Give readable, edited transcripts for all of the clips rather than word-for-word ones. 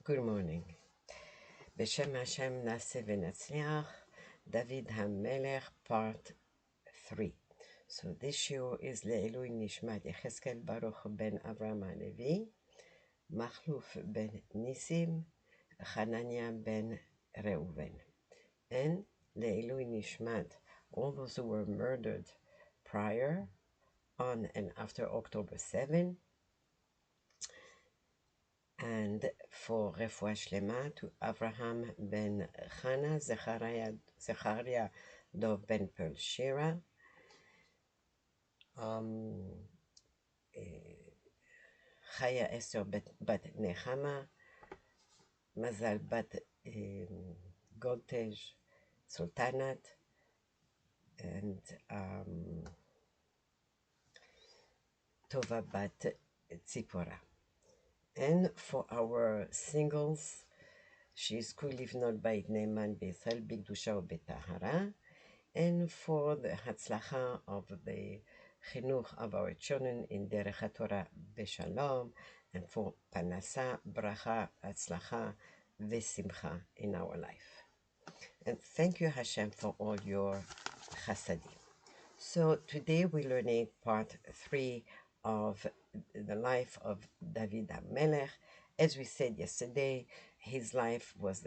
Good morning. Beshem Hashem Nase V'Natzliach, David Hamelech, Part 3. So this show is Le'ilui Nishmat Yecheskel Baruch ben Avraham HaLevi, Machluf ben Nisim, Hanania ben Reuven. And Le'ilui Nishmat, all those who were murdered prior, on and after October 7, and for Refuah Shlema to Avraham ben Chana, Zechariah Dov ben Pearl Shira, Chaya Esther bat Nehama, Mazal bat Goltej Sultanat, and Tova bat Tzipora. And for our singles, she's Kulivnot Bait Neman Bethel Bigdusha Betahara. And for the Hatzlacha of the Chinuch of our children in Derech HaTorah Beshalom, and for Panasa, Bracha, Hatzlacha, Vesimcha in our life. And thank you, Hashem, for all your chasadim. So today we're learning part 3 of the life of David Hamelech. As we said yesterday, his life was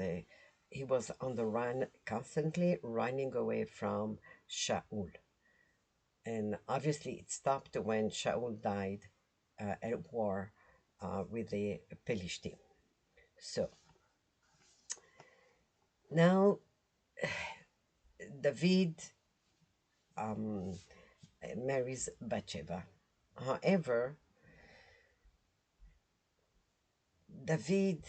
he was on the run, constantly running away from Shaul. And obviously it stopped when Shaul died at war with the Pelishtim. So now David marries Bathsheba. However, David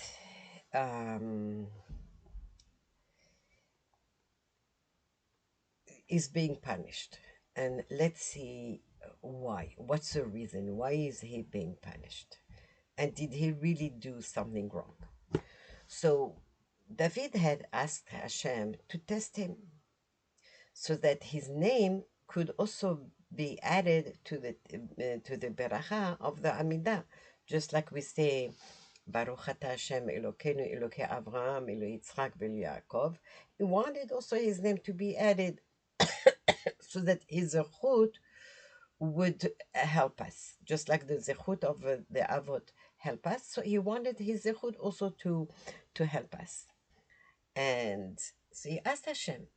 is being punished. And let's see why. What's the reason? Why is he being punished? And did he really do something wrong? So David had asked Hashem to test him so that his name could also be added to the beracha of the Amidah, just like we say Baruch Atah Hashem Elokeinu Elokei Avraham Elo Yitzchak Velo Yaakov. He wanted also his name to be added so that his zechut would help us, just like the zechut of the avot help us. So he wanted his zechut also to help us. And so he asked Hashem,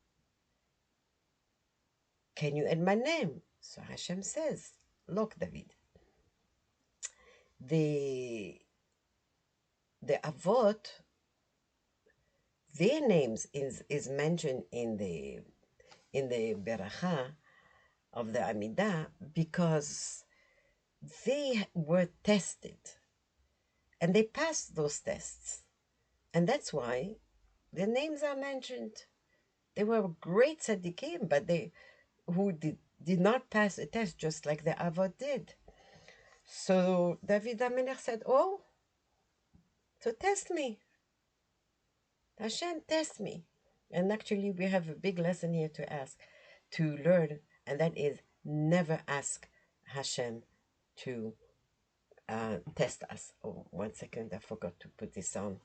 can you add my name? So Hashem says, look, David, the avot, their names is mentioned in the beracha of the Amidah because they were tested and they passed those tests, and that's why their names are mentioned. They were great tzaddikim, but they who did not pass a test, just like the avot did. So David HaMelech said, oh, so test me. Hashem, test me. And actually we have a big lesson here to learn, and that is never ask Hashem to test us. Oh, 1 second, I forgot to put this on.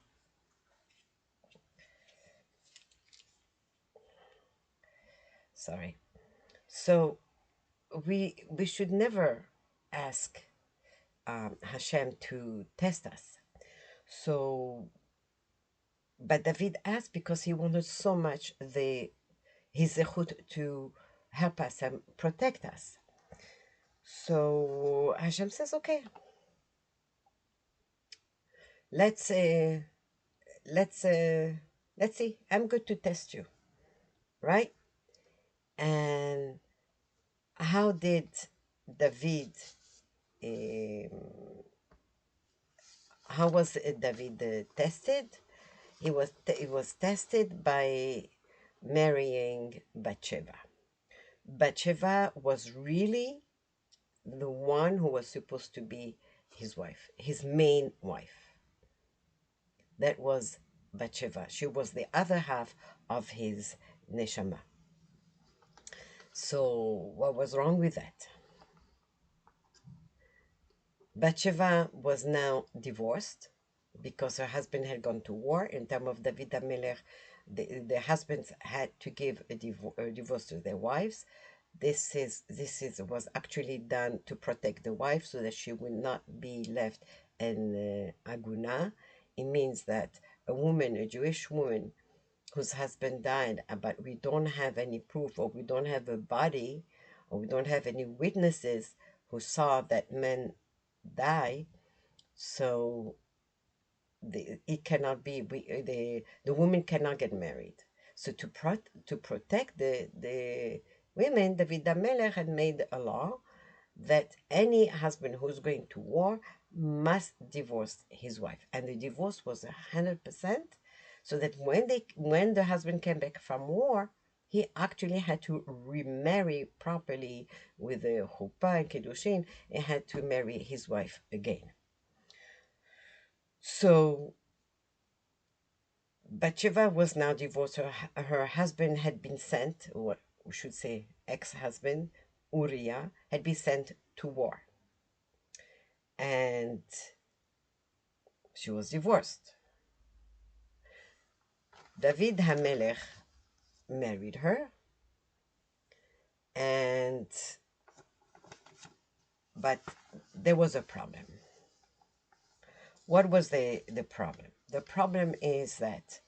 Sorry. So we should never ask Hashem to test us. So, but David asked because he wanted so much his zechut to help us and protect us. So Hashem says, okay, let's see. I'm good to test you, right? And how did David? How was David tested? He was tested by marrying Bathsheba. Bathsheba was really the one who was supposed to be his wife, his main wife. That was Bathsheba. She was the other half of his neshama. So what was wrong with that? Bathsheba was now divorced, because her husband had gone to war. In time of David Hamelech, the husbands had to give a divorce to their wives. This was actually done to protect the wife so that she will not be left in aguna. It means that a woman, a Jewish woman, whose husband died, but we don't have any proof, or we don't have a body, or we don't have any witnesses who saw that man die. So it cannot be, the woman cannot get married. So to protect the women, David Hamelech had made a law that any husband who's going to war must divorce his wife, and the divorce was 100%. So that when the husband came back from war, he actually had to remarry properly with the chuppah and kiddushin, and had to marry his wife again. So Bathsheba was now divorced. Her husband had been sent, or we should say ex-husband, Uriah, had been sent to war. And she was divorced. David Hamelech married her, but there was a problem. What was the problem? The problem is that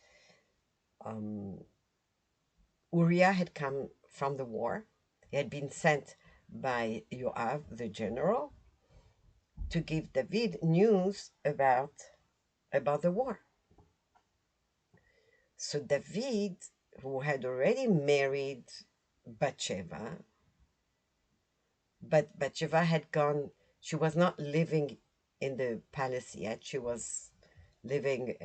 Uriah had come from the war. He had been sent by Yoav, the general, to give David news about the war. So David, who had already married Bathsheba, but Bathsheba had gone, she was not living in the palace yet. She was living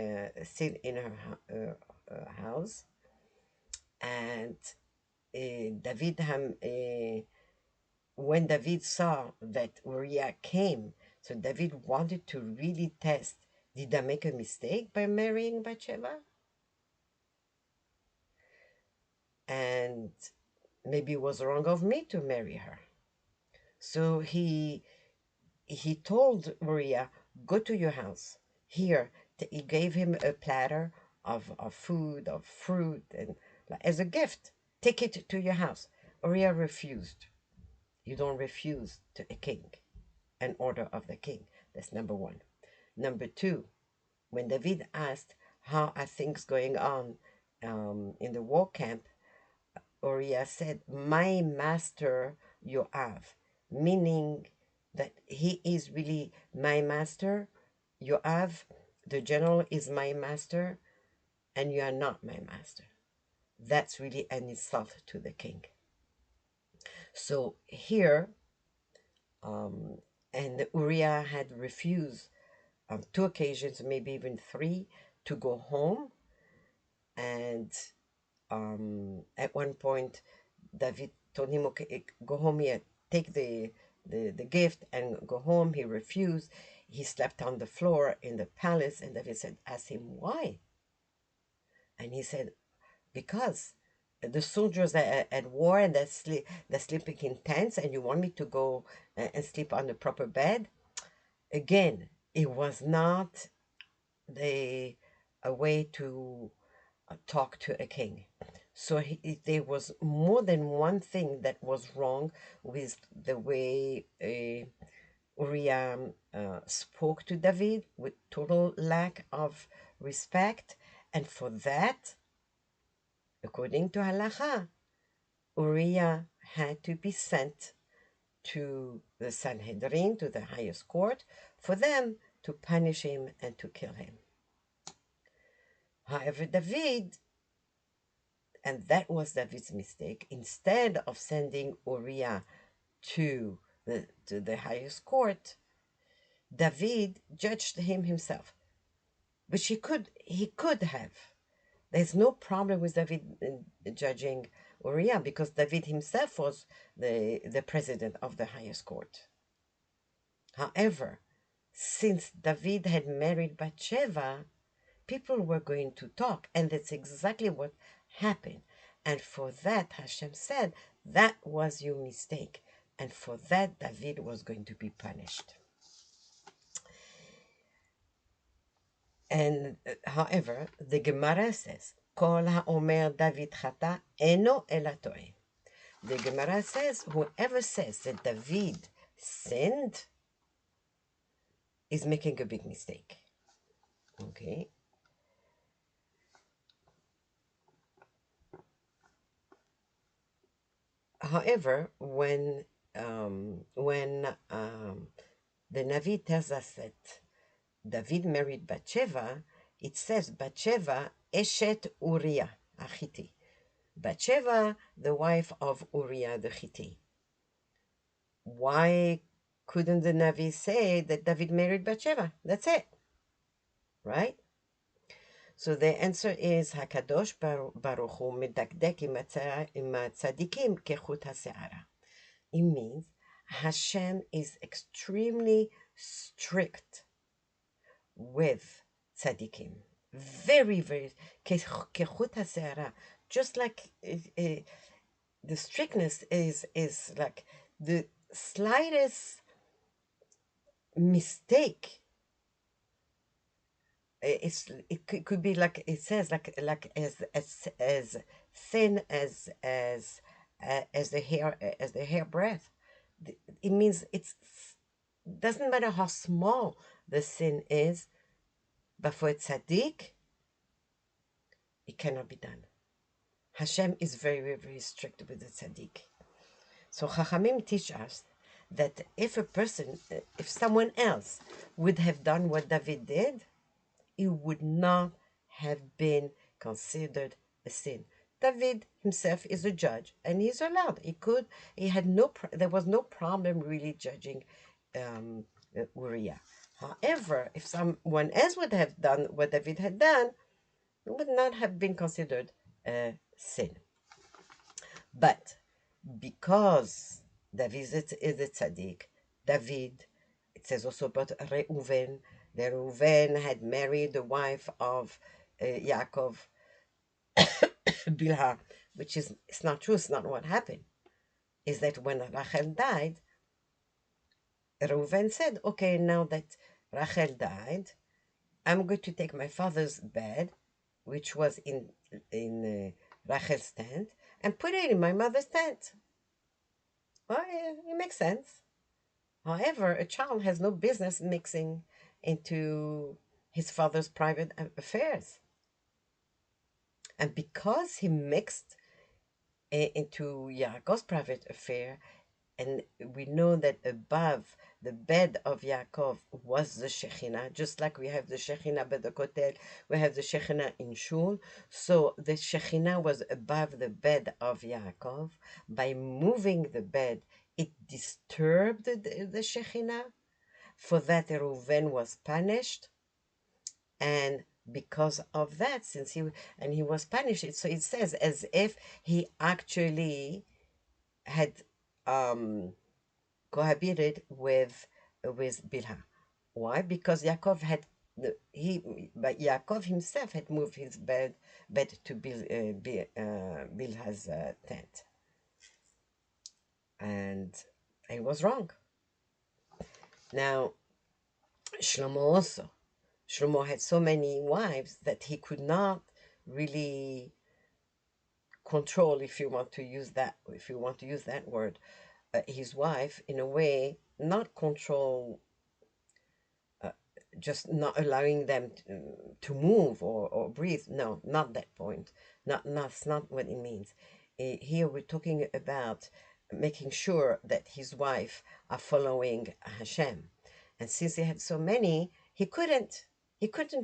still in her house. And when David saw that Uriah came, so David wanted to really test, did I make a mistake by marrying Bathsheba? And maybe it was wrong of me to marry her. So he told Uriah, go to your house. Here, he gave him a platter of food, of fruit, and as a gift. Take it to your house. Uriah refused. You don't refuse to a king, an order of the king. That's number one. Number two, when David asked, how are things going on in the war camp, Uriah said, my master Yoav, meaning that he is really my master. Yoav, the general, is my master, and you are not my master. That's really an insult to the king. So here, and Uriah had refused on 2 occasions, maybe even 3, to go home. And at one point, David told him, okay, go home here, take the gift and go home. He refused. He slept on the floor in the palace, and David said, ask him why. And he said, because the soldiers are at war and they're sleeping in tents, and you want me to go and sleep on the proper bed? Again, it was not a way to talk to a king. So there was more than one thing that was wrong with the way Uriah spoke to David, with total lack of respect. And for that, according to halacha, Uriah had to be sent to the Sanhedrin, to the highest court, for them to punish him and to kill him. However, David, and that was David's mistake, instead of sending Uriah to the highest court, David judged him himself. But he could have. There's no problem with David judging Uriah, because David himself was the president of the highest court. However, since David had married Bathsheba, people were going to talk, and that's exactly what happened. And for that, Hashem said, that was your mistake. And for that, David was going to be punished. And however, the Gemara says, Kol ha'omer David chata eno ela toeh. The Gemara says, whoever says that David sinned is making a big mistake. Okay. However, when the Navi tells us that David married Bathsheba, it says Bathsheba Eshet Uriah Achiti. Bathsheba, the wife of Uriah the Hittite. Why couldn't the Navi say that David married Bathsheba? That's it, right? So the answer is Hakadosh Baruch Hu medakdek im tzadikim kechut hase'ara. It means Hashem is extremely strict with tzadikim. Very, very kechut hase'ara. Just like the strictness is like the slightest mistake. It could be like it says like as thin as the hair breadth. It means it's doesn't matter how small the sin is, but for a tzaddik, it cannot be done. Hashem is very, very, very strict with the tzaddik. So Chachamim teach us that if someone else would have done what David did, it would not have been considered a sin. David himself is a judge, and he's allowed. There was no problem really judging Uriah. However, if someone else would have done what David had done, it would not have been considered a sin. But because David is a tzaddik, David, it says also about Reuven, that Reuven had married the wife of Yaakov, Bilhah, which is, it's not true, it's not what happened. Is that when Rachel died, Reuven said, okay, now that Rachel died, I'm going to take my father's bed, which was in Rachel's tent, and put it in my mother's tent. Well, it makes sense. However, a child has no business mixing into his father's private affairs. And because he mixed into Yaakov's private affair, and we know that above the bed of Yaakov was the Shekhinah, just like we have the Shekhinah by the Kotel, we have the Shekhinah in Shul. So the Shekhinah was above the bed of Yaakov. By moving the bed, it disturbed the Shekhinah. For that, Reuven was punished. And because of that, he was punished, so it says as if he actually had cohabited with Bilhah. Why? Because Yaakov himself had moved his bed to Bilhah's tent, and it was wrong. Now, Shlomo had so many wives that he could not really control, if you want to use that word, his wife in a way, not control, just not allowing them to move or breathe. No, not that point. That's not what it means. Here we're talking about making sure that his wife are following Hashem, and since he had so many, he couldn't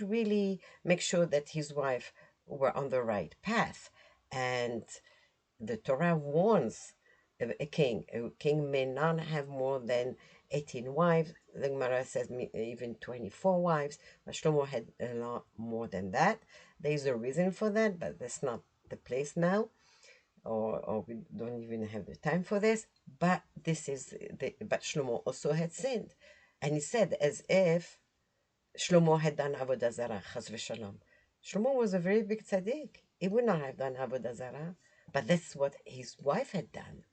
really make sure that his wife were on the right path. And the Torah warns a king may not have more than 18 wives. The Gemara says even 24 wives. But Shlomo had a lot more than that. There is a reason for that, but that's not the place now, or we don't even have the time for this. But but Shlomo also had sinned, and he said as if Shlomo had done avodah zarah, chas v'shalom. Shlomo was a very big tzaddik. He would not have done avodah zarah, but that's what his wife had done.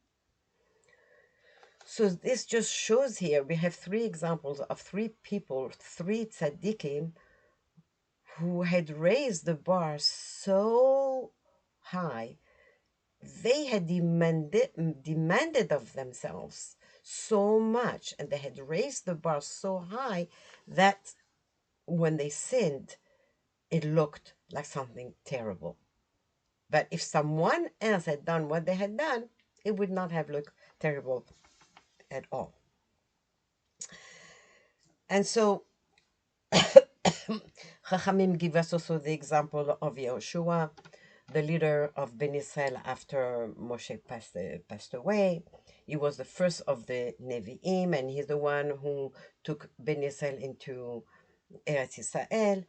So this just shows here we have 3 examples of 3 people, 3 tzaddikim, who had raised the bar so high. They had demanded of themselves so much, and they had raised the bar so high that when they sinned, it looked like something terrible. But if someone else had done what they had done, it would not have looked terrible at all. And so Chachamim give us also the example of Yehoshua, the leader of Ben Israel after Moshe passed away. He was the first of the Nevi'im, and he's the one who took Ben Israel into Eretz Israel.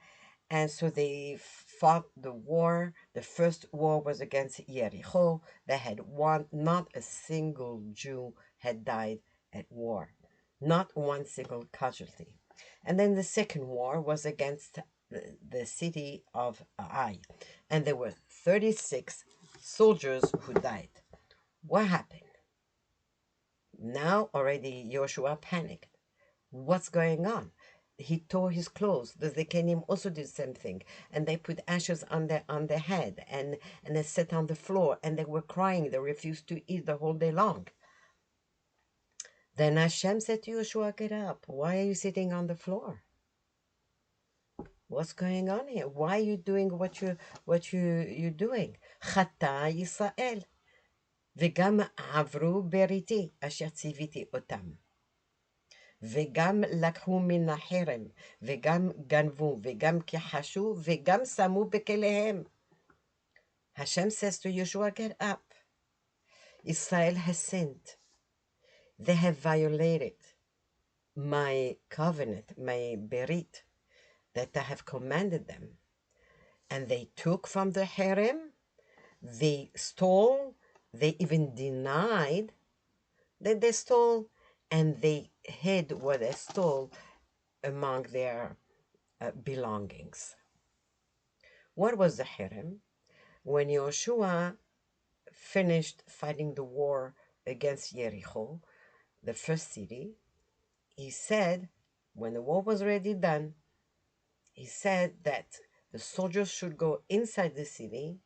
And so they fought the war. The first war was against Jericho. They had won. Not a single Jew had died at war. Not one single casualty. And then the second war was against the city of Ai. And there were 36 soldiers who died. What happened? Now already Joshua panicked. What's going on? He tore his clothes. The Zekenim also did the same thing. And they put ashes on their head and they sat on the floor and they were crying. They refused to eat the whole day long. Then Hashem said to Joshua, get up. Why are you sitting on the floor? What's going on here? Why are you doing what you're doing? Chata Yisrael. וגם עברו בריתי אשר ציוויתי אותם. וגם לקחו מן החרם, וגם גנבו, וגם כחשו, וגם שמו בכליהם. Hashem says to Joshua, get up. Israel has sinned. They have violated my covenant, my berit, that I have commanded them. And they took from the harem, they stole, they even denied that they stole, and they hid what they stole among their belongings. What was the harem? When Joshua finished fighting the war against Jericho, the first city, he said, when the war was already done, he said that the soldiers should go inside the city,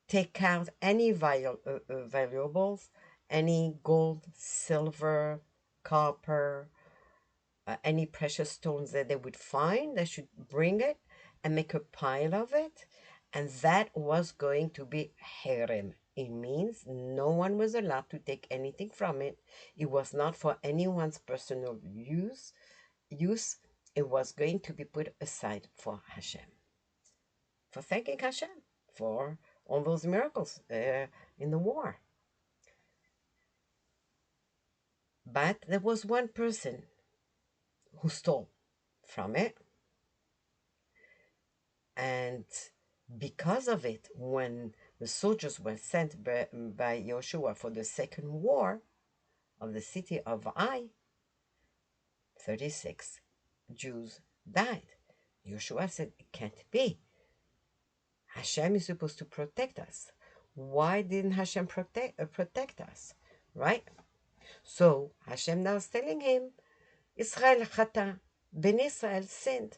take out any valuables, any gold, silver, copper, any precious stones that they would find. They should bring it and make a pile of it. And that was going to be harem. It means no one was allowed to take anything from it. It was not for anyone's personal use. It was going to be put aside for Hashem. For thanking Hashem for all those miracles in the war. But there was one person who stole from it. And because of it, when the soldiers were sent by Joshua for the second war of the city of Ai, 36 Jews died. Joshua said, it can't be. Hashem is supposed to protect us. Why didn't Hashem protect us? Right? So Hashem now is telling him, Israel chata, Ben Israel sinned.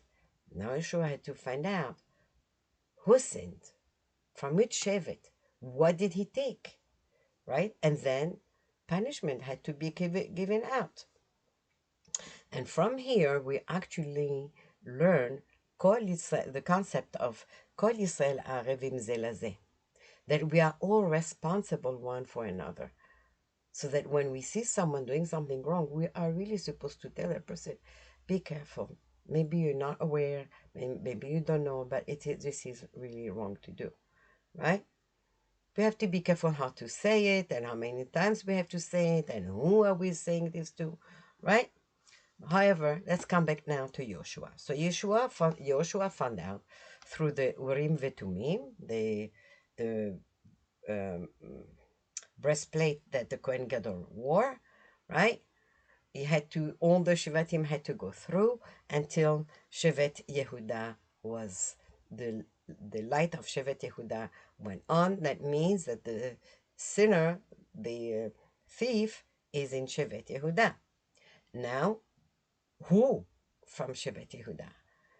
Now Joshua had to find out who sinned, from which shevet, what did he take, right? And then punishment had to be given out. And from here, we actually learn the concept of Kol Yisrael Arevim Ze Lazeh, that we are all responsible one for another. So that when we see someone doing something wrong, we are really supposed to tell that person, be careful. Maybe you're not aware, maybe you don't know, but this is really wrong to do, right? We have to be careful how to say it and how many times we have to say it and who are we saying this to, right? However, let's come back now to Joshua. So Joshua found out through the Urim Vetumim, the breastplate that the Kohen Gadol wore, right? All the Shevatim had to go through until Shevet Yehuda was, the light of Shevet Yehuda went on. That means that the sinner, the thief, is in Shevet Yehuda. Now, who from Shevet Yehuda?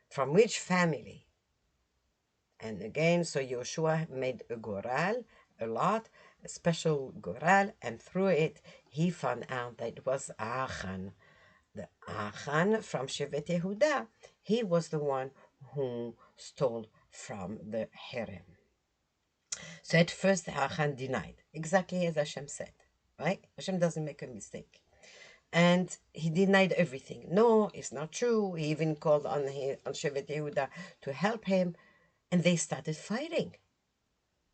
From which family? And again, so Yoshua made a goral, a lot, a special goral, and through it, he found out that it was Achan. The Achan from Shevet Yehuda, he was the one who stole from the harem. So at first, Achan denied, exactly as Hashem said, right? Hashem doesn't make a mistake. And he denied everything. No, it's not true. He even called on Shevet Yehuda to help him, and they started fighting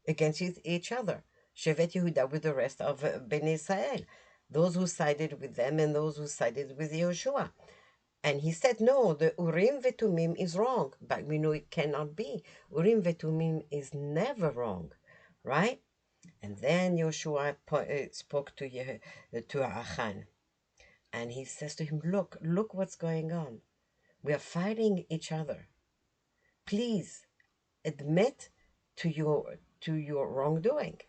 against each other. Shevet Yehuda with the rest of Bnei Israel, those who sided with them and those who sided with Yoshua. And he said, no, the Urim Vetumim is wrong, but we know it cannot be. Urim Vetumim is never wrong, right? And then Yoshua spoke to Achan, and he says to him, look what's going on. We are fighting each other. Please admit to your wrongdoing.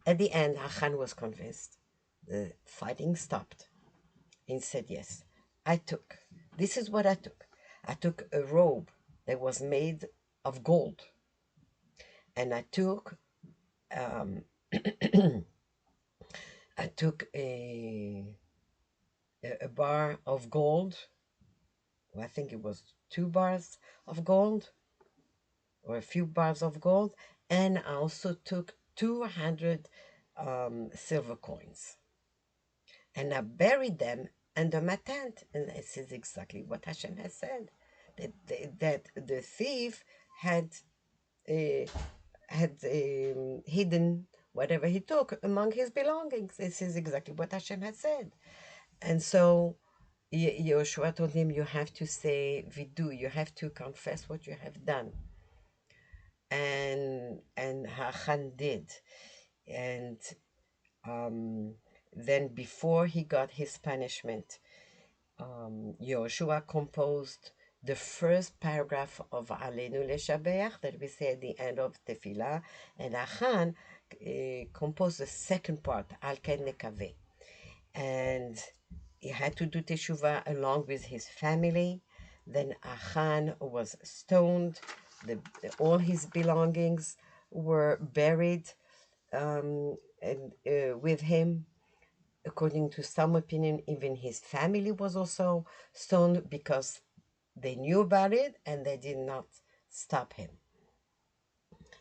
At the end, Achan was convinced. The fighting stopped. And said, yes, this is what I took. I took a robe that was made of gold. And I took I took a bar of gold. I think it was 2 bars of gold, or a few bars of gold, and I also took 200 silver coins. And I buried them under my tent. And this is exactly what Hashem has said, that the thief had hidden whatever he took among his belongings. This is exactly what Hashem had said. And so Yoshua told him, you have to say vidu, you have to confess what you have done. And Achan did. And then before he got his punishment, Yoshua composed the first paragraph of Aleinu Leshabeach that we say at the end of Tefillah, and Achan composed the second part, Al Ken Nekaveh. And he had to do Teshuvah along with his family. Then Achan was stoned. All his belongings were buried with him. According to some opinion, even his family was also stoned because they knew about it and they did not stop him.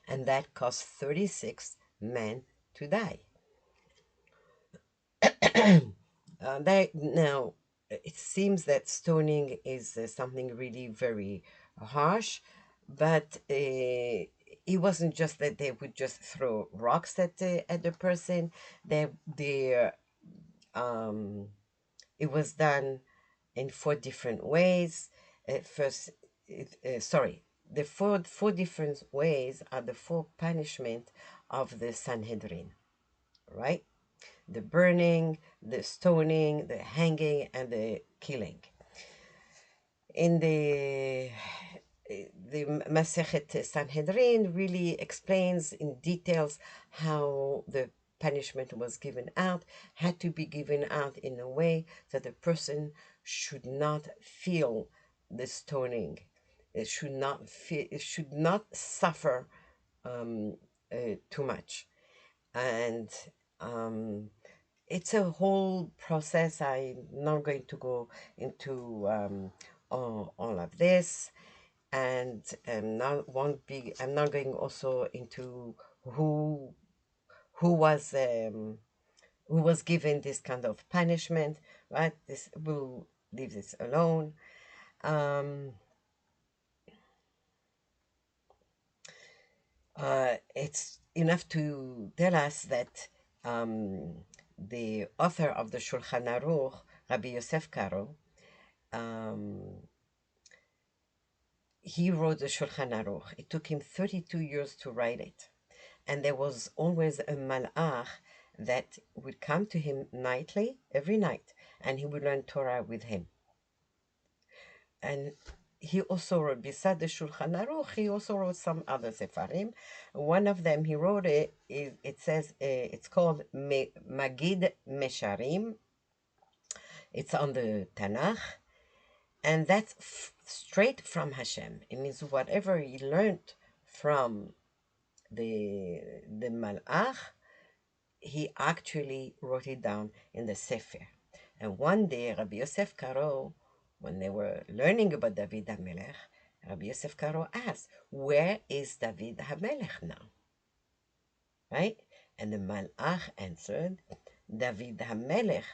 And that caused 36 men to die. Now, it seems that stoning is something really very harsh, but it wasn't just that they would just throw rocks at the person. It was done in 4 different ways. The four different ways are the 4 punishment of the Sanhedrin, right? The burning, the stoning, the hanging, and the killing. In the Masechet Sanhedrin really explains in details how the punishment was given out, had to be given out in a way that the person should not feel the stoning. It should not suffer too much. And it's a whole process. I'm not going to go into all of this, and I'm not going also into who was given this kind of punishment, right? We'll leave this alone. It's enough to tell us that the author of the Shulchan Aruch, Rabbi Yosef Karo, he wrote the Shulchan Aruch. It took him 32 years to write it. And there was always a malach that would come to him nightly, every night, and he would learn Torah with him. And he also wrote, beside the Shulchan Aruch, he also wrote some other sefarim. One of them he wrote it's called Magid Mesharim. It's on the Tanakh. And that's straight from Hashem. It means whatever he learned from the Malach, he actually wrote it down in the Sefer. And one day, Rabbi Yosef Karo, when they were learning about David Hamelech, Rabbi Yosef Karo asked, "Where is David Hamelech now?" Right? And the Malach answered, "David Hamelech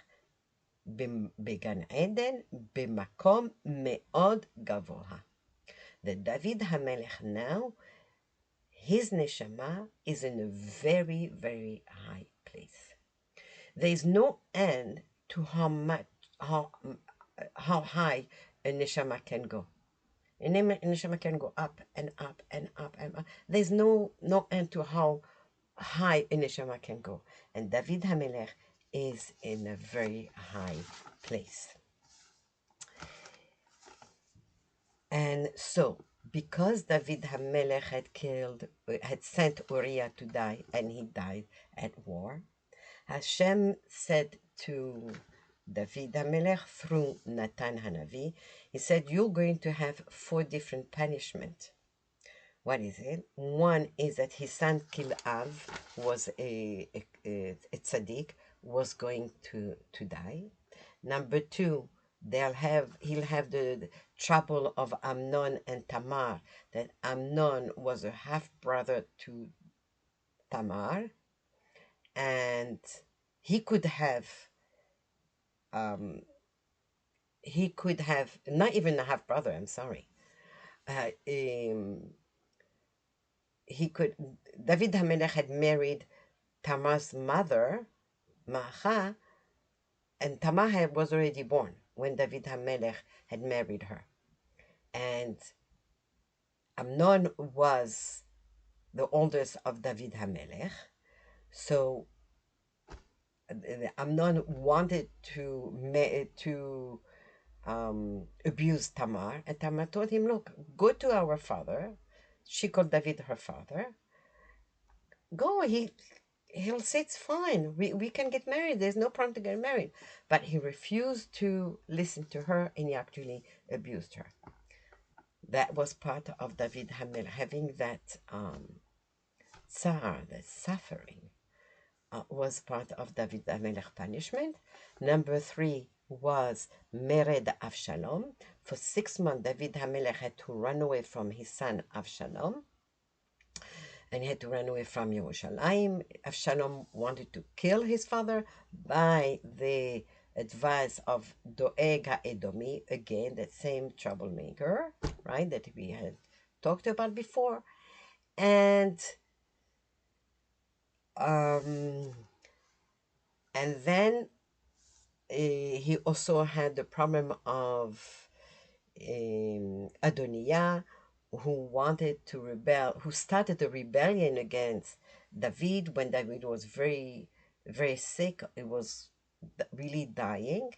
בגן עדן במקום מאוד גבוה." The David HaMelech now, his neshama is in a very, very high place. There is no end to how high a neshama can go. A neshama can go up and up and up and up. There's no end to how high a neshama can go. And David HaMelech is in a very high place. And so, because David HaMelech had sent Uriah to die, and he died at war, Hashem said to David HaMelech through Natan Hanavi, he said, "You're going to have 4 different punishments." What is it? One is that his son Kil'av was a tzaddik, was going to die. Number 2, he'll have the trouble of Amnon and Tamar, that Amnon was a half brother to Tamar, and he could have not even a half brother, I'm sorry. David HaMelech had married Tamar's mother, Maacha, and Tamar was already born when David HaMelech had married her. And Amnon was the oldest of David HaMelech. So Amnon wanted to abuse Tamar. And Tamar told him, "Look, go to our father." She called David her father. "Go, he'll say it's fine. We can get married. There's no problem to get married." But he refused to listen to her, and he actually abused her. That was part of David HaMelech, having that tsar, that suffering, was part of David HaMelech punishment. Number 3 was Mered Avshalom. For 6 months, David HaMelech had to run away from his son Avshalom, and he had to run away from Yerushalayim. Avshalom wanted to kill his father by the advice of Doeg HaEdomi, again, that same troublemaker, right, that we had talked about before. And then he also had the problem of Adoniah, who wanted to rebel, who started a rebellion against David when David was very, very sick. It was really dying.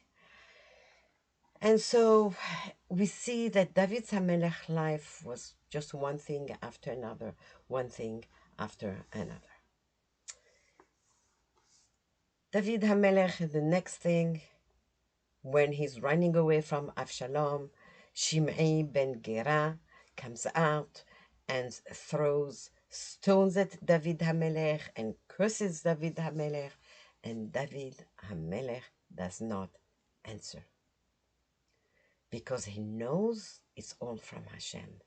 And so we see that David HaMelech life was just one thing after another, one thing after another. David HaMelech, the next thing, when he's running away from Avshalom, Shimei ben Gera comes out and throws stones at David HaMelech and curses David HaMelech, and David HaMelech does not answer, because he knows it's all from Hashem.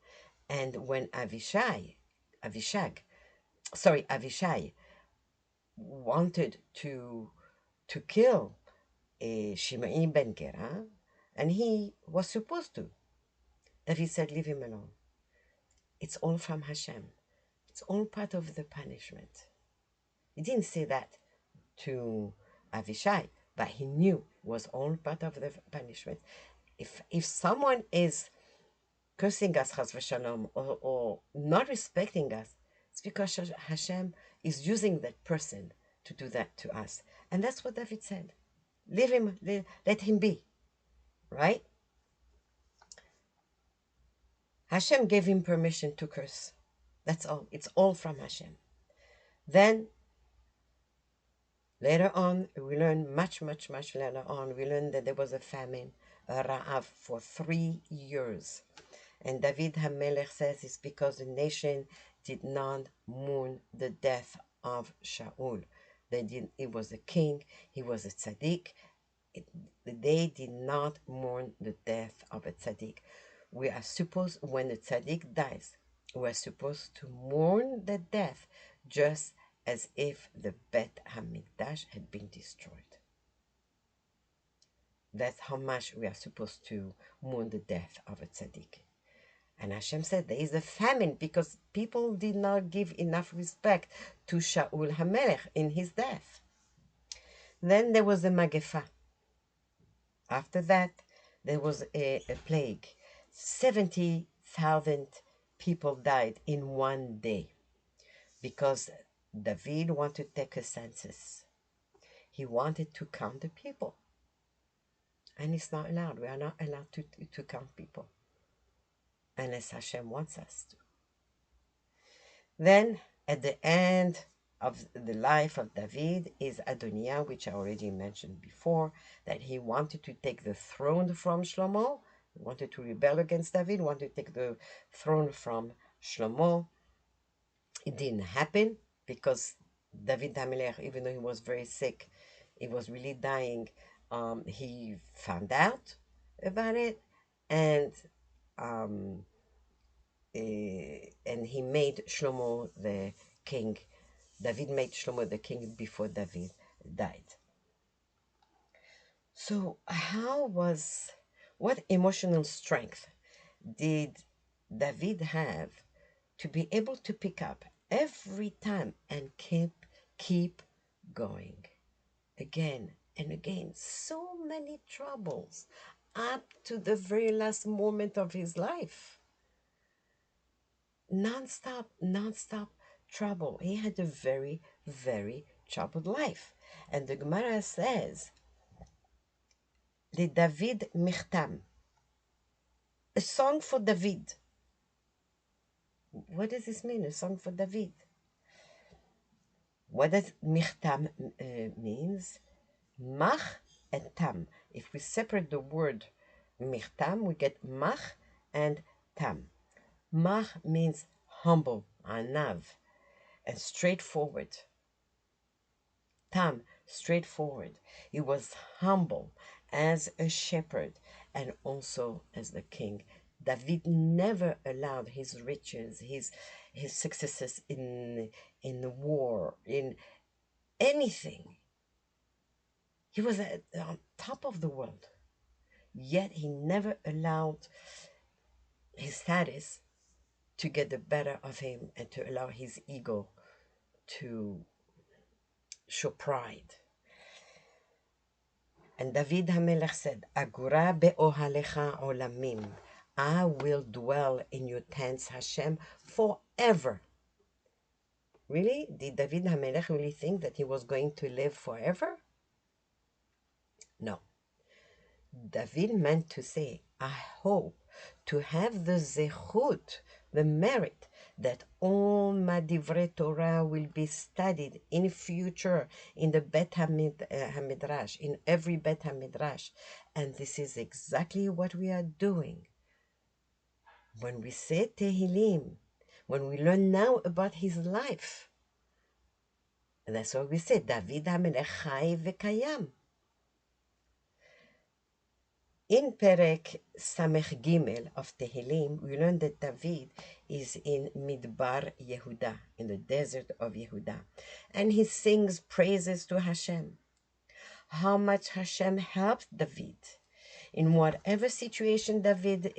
And when Avishai wanted to kill Shimei ben Gera, and he was supposed to, David said, "Leave him alone. It's all from Hashem. It's all part of the punishment." He didn't say that to Avishai, but he knew it was all part of the punishment. If someone is cursing us, chas v'shalom, or not respecting us, it's because Hashem is using that person to do that to us. And that's what David said. Leave him, let him be, right? Hashem gave him permission to curse. That's all. It's all from Hashem. Then, later on, we learn much later on, we learn that there was a famine Ra'av for 3 years. And David Hamelech says it's because the nation did not mourn the death of Shaul. He was a king, he was a tzaddik. They did not mourn the death of a tzaddik. We are supposed, when a tzaddik dies, we are supposed to mourn the death just as if the Bet HaMikdash had been destroyed. That's how much we are supposed to mourn the death of a tzaddik. And Hashem said there is a famine because people did not give enough respect to Shaul HaMelech in his death. Then there was a Magefa. After that, there was a plague. 70,000 people died in one day because David wanted to take a census. He wanted to count the people. And it's not allowed. We are not allowed to count people unless Hashem wants us to. Then, at the end of the life of David is Adoniah, which I already mentioned before, that he wanted to take the throne from Shlomo. He wanted to rebel against David, wanted to take the throne from Shlomo. It didn't happen because David Hamelech, even though he was very sick, he was really dying, he found out about it, and he made Shlomo the king. David made Shlomo the king before David died. So what emotional strength did David have to be able to pick up every time and keep going again and again? So many troubles up to the very last moment of his life. Non-stop trouble. He had a very, very troubled life. And the Gemara says, the David Michtam, a song for David. What does this mean, a song for David? What does Michtam means? Mach and Tam. If we separate the word Michtam, we get Mach and Tam. Mach means humble, anav, and straightforward. Tam, straightforward. He was humble as a shepherd and also as the king. David never allowed his riches, his successes in the war, in anything. He was on top of the world. Yet he never allowed his status to get the better of him and to allow his ego to show pride. And David HaMelech said, Agura be'ohalecha olamim. I will dwell in your tents, Hashem, forever. Really? Did David HaMelech really think that he was going to live forever? No. David meant to say, I hope to have the zechut, the merit, that all my divrei Torah will be studied in future in the Bet HaMidrash, in every Bet HaMidrash. And this is exactly what we are doing. When we say Tehillim, when we learn now about his life, and that's what we say, David HaMelech Chai V'Kayam. In Perek Samech Gimel of Tehillim, we learn that David is in Midbar Yehuda, in the desert of Yehuda, and he sings praises to Hashem. How much Hashem helped David in whatever situation David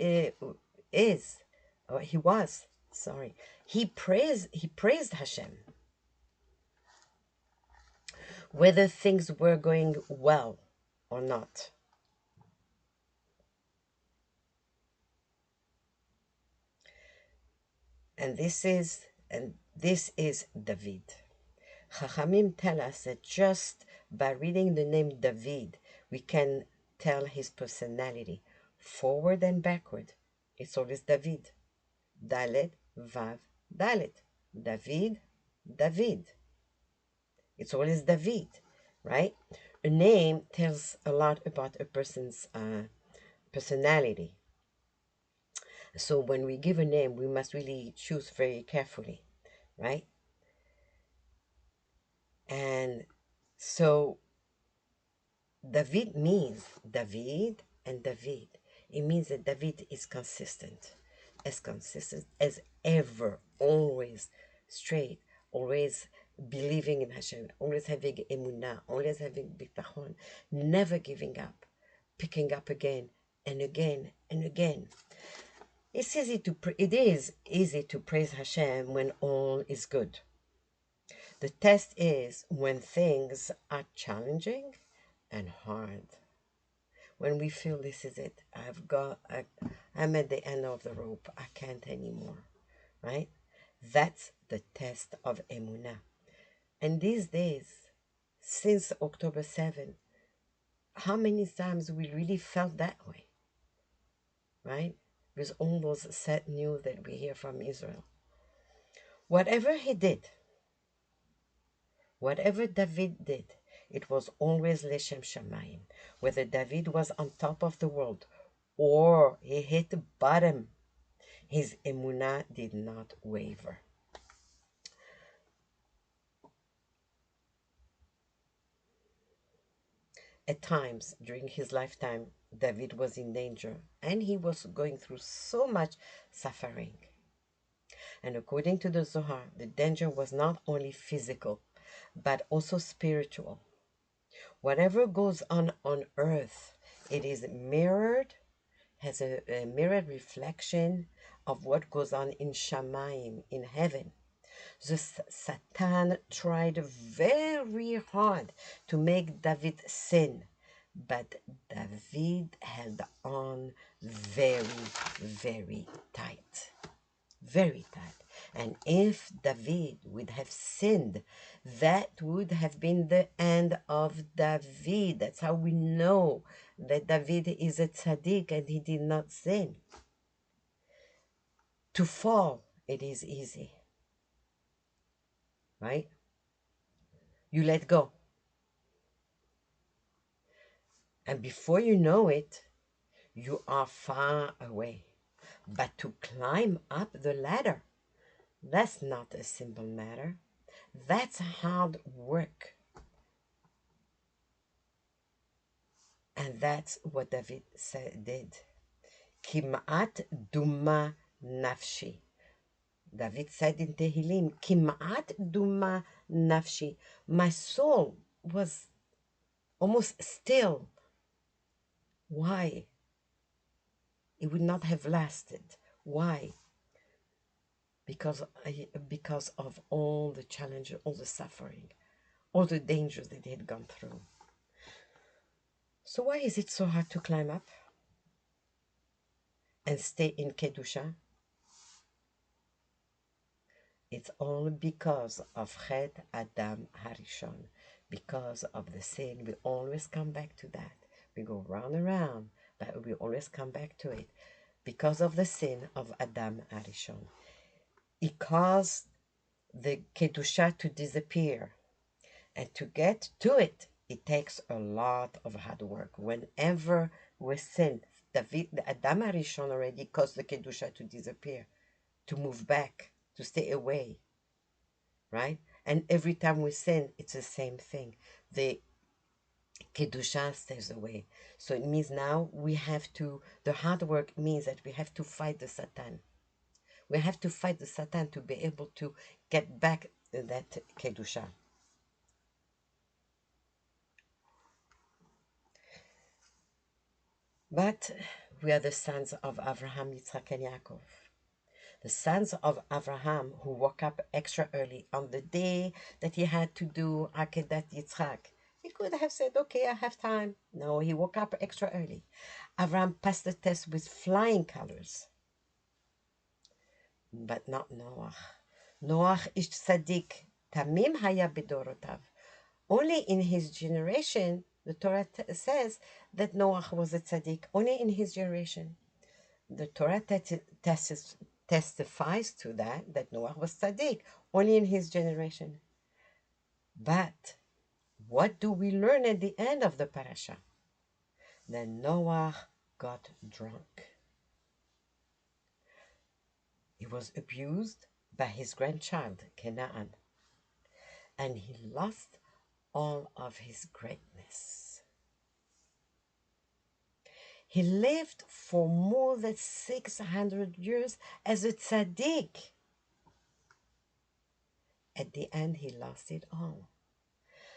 he praised Hashem. Whether things were going well or not. And this is David. Chachamim tell us that just by reading the name David, we can tell his personality, forward and backward. It's always David. Dalet, Vav, Dalet. David, David. It's always David, right? A name tells a lot about a person's personality. So when we give a name, we must really choose very carefully, right? And so David means David and David. It means that David is consistent as ever, always straight, always believing in Hashem, always having emunah, always having bitachon, never giving up, picking up again and again and again. It is easy to praise Hashem when all is good. The test is when things are challenging and hard. When we feel this is it, I'm at the end of the rope, I can't anymore, right? That's the test of emunah. And these days, since October 7th, how many times we really felt that way, right? With all those sad news that we hear from Israel. Whatever he did, whatever David did, it was always Leshem Shamayim. Whether David was on top of the world or he hit the bottom, his emunah did not waver. At times during his lifetime, David was in danger and he was going through so much suffering. And according to the Zohar, the danger was not only physical, but also spiritual. Whatever goes on earth, it is mirrored, has a mirrored reflection of what goes on in Shamayim, in heaven. The Satan tried very hard to make David sin, but David held on very, very tight. Very tight. And if David would have sinned, that would have been the end of David. That's how we know that David is a tzaddik and he did not sin. To fall, it is easy. Right? You let go. And before you know it, you are far away. But to climb up the ladder, that's not a simple matter. That's hard work. And that's what David did. Kim'at duma nafshi. David said in Tehillim, Kim'at duma nafshi. My soul was almost still. Why? It would not have lasted. Why? Because of all the challenges, all the suffering, all the dangers that they had gone through. So why is it so hard to climb up and stay in Kedusha? It's all because of Chet Adam Harishon, because of the sin. We always come back to that. We go round and round, but we always come back to it. Because of the sin of Adam Harishon. It caused the Kedusha to disappear. And to get to it, it takes a lot of hard work. Whenever we sin, Adam Harishon already caused the Kedusha to disappear, to move back, to stay away, right? And every time we sin, it's the same thing. The Kedusha stays away. So it means now we have to, the hard work means that we have to fight the Satan. We have to fight the Satan to be able to get back that Kedusha. But we are the sons of Abraham, Yitzhak, and Yaakov. The sons of Abraham who woke up extra early on the day that he had to do Akedat Yitzhak. He could have said, okay, I have time. No, he woke up extra early. Abraham passed the test with flying colors. But not Noach. Noach is tzaddik. Tamim haya bedorotav. Only in his generation, the Torah says that Noach was a tzaddik. Only in his generation. The Torah testifies to that Noach was tzaddik. Only in his generation. But what do we learn at the end of the parasha? That Noach got drunk. He was abused by his grandchild, Canaan, and he lost all of his greatness. He lived for more than 600 years as a tzaddik. At the end, he lost it all.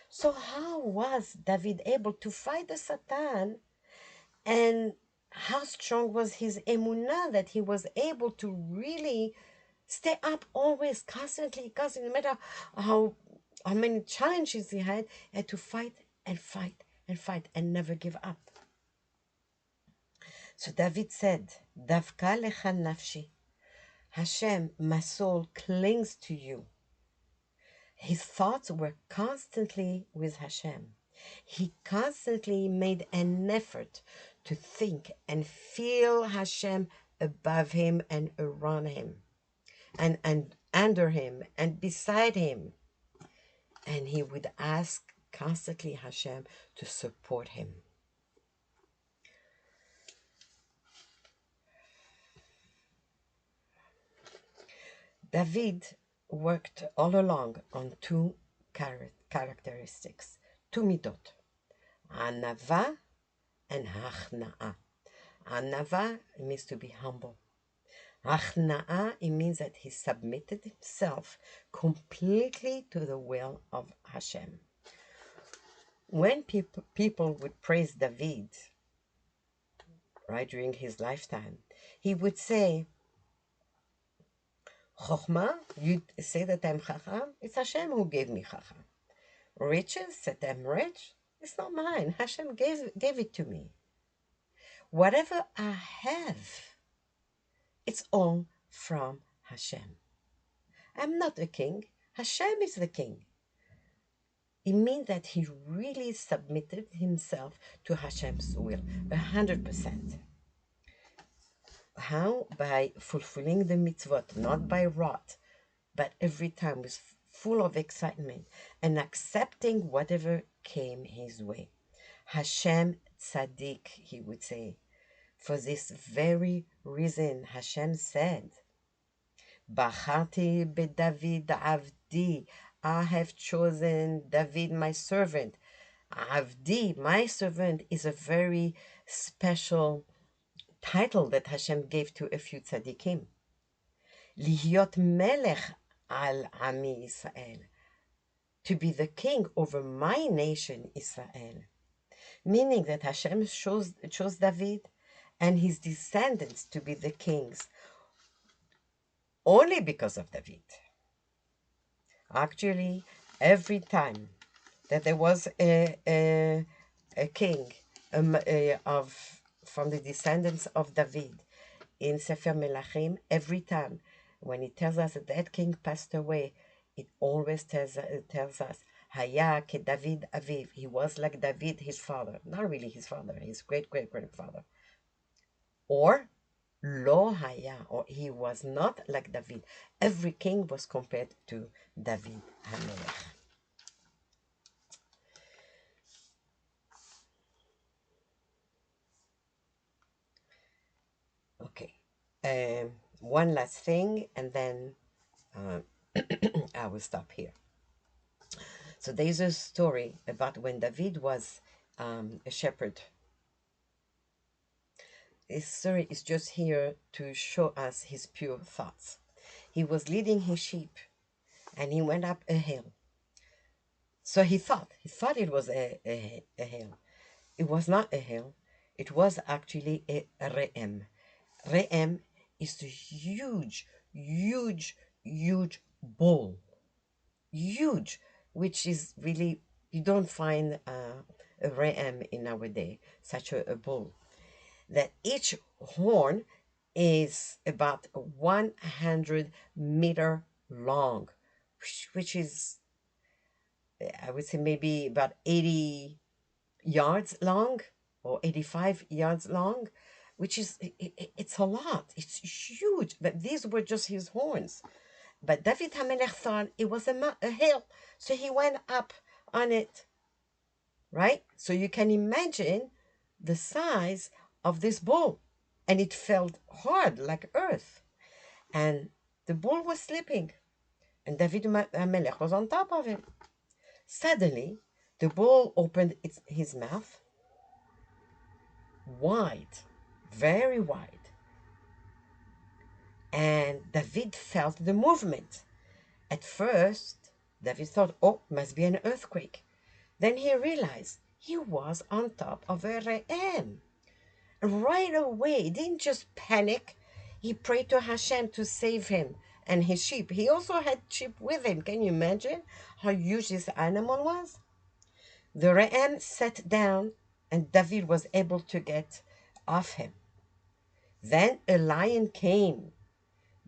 So how was David able to fight the Satan, and how strong was his emunah that he was able to really stay up always, constantly, no matter how many challenges he had to fight and fight and fight and never give up. So David said, Davka lecha nafshi. Hashem, my soul clings to you. His thoughts were constantly with Hashem. He constantly made an effort to think and feel Hashem above him and around him, and under him and beside him. And he would ask constantly Hashem to support him. David worked all along on two characteristics, two midot, anava and hachna'ah. Anava means to be humble. Hachna'ah, it means that he submitted himself completely to the will of Hashem. When people would praise David, right, during his lifetime, he would say, Chokhmah, you say that I'm Chacham, it's Hashem who gave me Chacham. Riches, that I'm rich, it's not mine. Hashem gave it to me. Whatever I have, it's all from Hashem. I'm not a king. Hashem is the king. It means that he really submitted himself to Hashem's will, 100%. How? By fulfilling the mitzvot, not by rot, but every time with full of excitement and accepting whatever came his way. Hashem tzaddik, he would say. For this very reason, Hashem said, Bacharti beDavid avdi, I have chosen David, my servant. Avdi, my servant, is a very special title that Hashem gave to a few tzaddikim. Lihyot melech al ami Israel, to be the king over my nation Israel. Meaning that Hashem chose David and his descendants to be the kings only because of David. Actually, every time that there was a king from the descendants of David in Sefer Melachim, every time when it tells us that king passed away, it always tells us, Haya ke David aviv, he was like David, his father. Not really his father, his great-great-grandfather. Or Lo Haya, or he was not like David. Every king was compared to David Hamelech. Okay, one last thing, and then I will stop here. So there's a story about when David was a shepherd. This story is just here to show us his pure thoughts. He was leading his sheep, and he went up a hill. So he thought it was a hill. It was not a hill. It was actually a re'em. Re'em is a huge bull. Huge, which is really, you don't find a re'em in our day, such a bull. That each horn is about 100 meter long, which is, I would say, maybe about 80 yards long or 85 yards long, which is, it's a lot. It's huge. But these were just his horns. But David HaMelech thought it was a hill, so he went up on it, right? So you can imagine the size of this bull, and it felt hard like earth. And the bull was sleeping, and David Hamelech was on top of him. Suddenly, the bull opened his mouth wide, very wide, and David felt the movement. At first, David thought, oh, must be an earthquake. Then he realized he was on top of a ram. Right away, he didn't just panic. He prayed to Hashem to save him and his sheep. He also had sheep with him. Can you imagine how huge this animal was? The ram sat down and David was able to get off him. Then a lion came.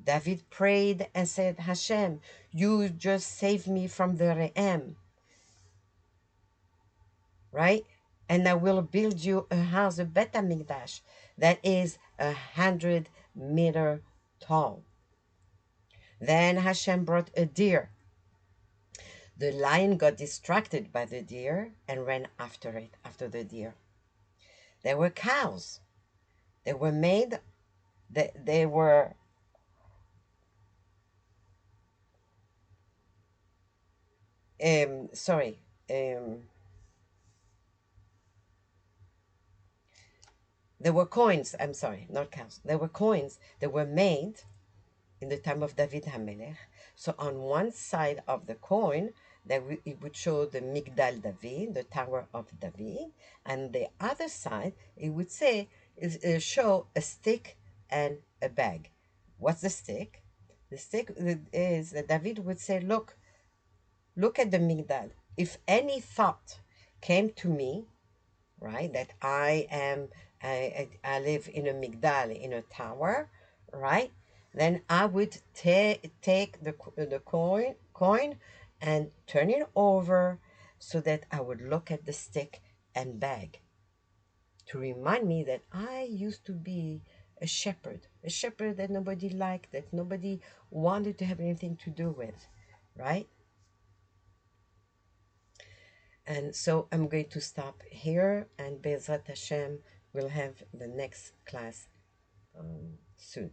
David prayed and said, Hashem, you just saved me from the ram, right? And I will build you a house, a Bet HaMikdash, that is 100 meters tall. Then Hashem brought a deer. The lion got distracted by the deer and ran after the deer. There were cows. They were made, they were, sorry, there were coins, I'm sorry, not cows. There were coins that were made in the time of David Hamelech. So on one side of the coin, it would show the Migdal David, the Tower of David, and the other side, it would say, show a stick and a bag. What's the stick? The stick is that David would say, look at the Migdal. If any thought came to me, right, that I live in a Migdal, in a tower, right, then I would take the coin and turn it over so that I would look at the stick and bag to remind me that I used to be a shepherd that nobody liked, that nobody wanted to have anything to do with, right? And so I'm going to stop here, and Be'ezrat Hashem will have the next class soon.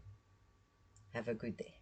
Have a good day.